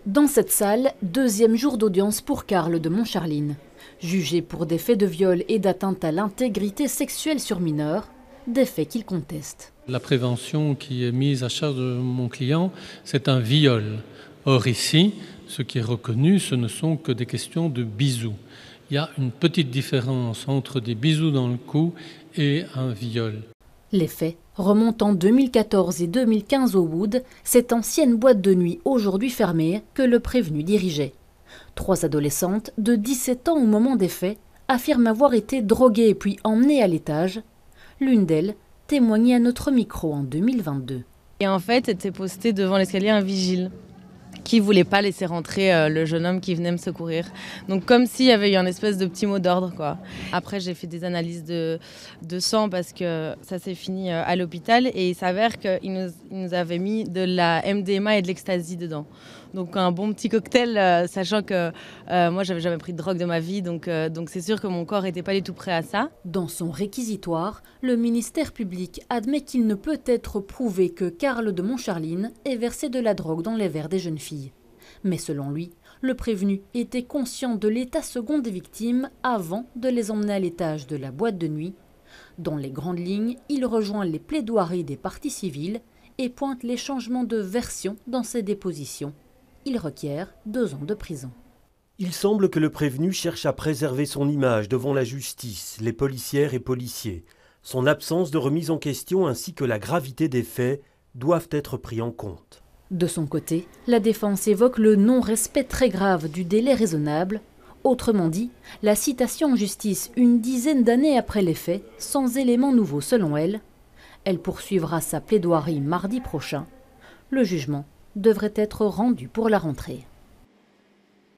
Dans cette salle, deuxième jour d'audience pour Karl de Montcharline. Jugé pour des faits de viol et d'atteinte à l'intégrité sexuelle sur mineurs, des faits qu'il conteste. La prévention qui est mise à charge de mon client, c'est un viol. Or ici, ce qui est reconnu, ce ne sont que des questions de bisous. Il y a une petite différence entre des bisous dans le cou et un viol. Les faits remontent en 2014 et 2015 au Wood, cette ancienne boîte de nuit aujourd'hui fermée que le prévenu dirigeait. 3 adolescentes de 17 ans au moment des faits affirment avoir été droguées puis emmenées à l'étage. L'une d'elles témoignait à notre micro en 2022. Et en fait, était posté devant l'escalier un vigile qui voulait pas laisser rentrer le jeune homme qui venait me secourir. Donc comme s'il y avait eu un espèce de petit mot d'ordre, quoi. Après, j'ai fait des analyses de sang parce que ça s'est fini à l'hôpital et il s'avère qu'ils nous avaient mis de la MDMA et de l'ecstasy dedans. Donc un bon petit cocktail, sachant que moi, j'avais jamais pris de drogue de ma vie, donc c'est sûr que mon corps n'était pas du tout prêt à ça. Dans son réquisitoire, le ministère public admet qu'il ne peut être prouvé que Karl de Montcharline ait versé de la drogue dans les verres des jeunes filles. Mais selon lui, le prévenu était conscient de l'état second des victimes avant de les emmener à l'étage de la boîte de nuit. Dans les grandes lignes, il rejoint les plaidoiries des parties civiles et pointe les changements de version dans ses dépositions. Il requiert 2 ans de prison. Il semble que le prévenu cherche à préserver son image devant la justice, les policières et policiers. Son absence de remise en question ainsi que la gravité des faits doivent être pris en compte. De son côté, la défense évoque le non-respect très grave du délai raisonnable. Autrement dit, la citation en justice une dizaine d'années après les faits, sans éléments nouveaux selon elle. Elle poursuivra sa plaidoirie mardi prochain. Le jugement devrait être rendu pour la rentrée.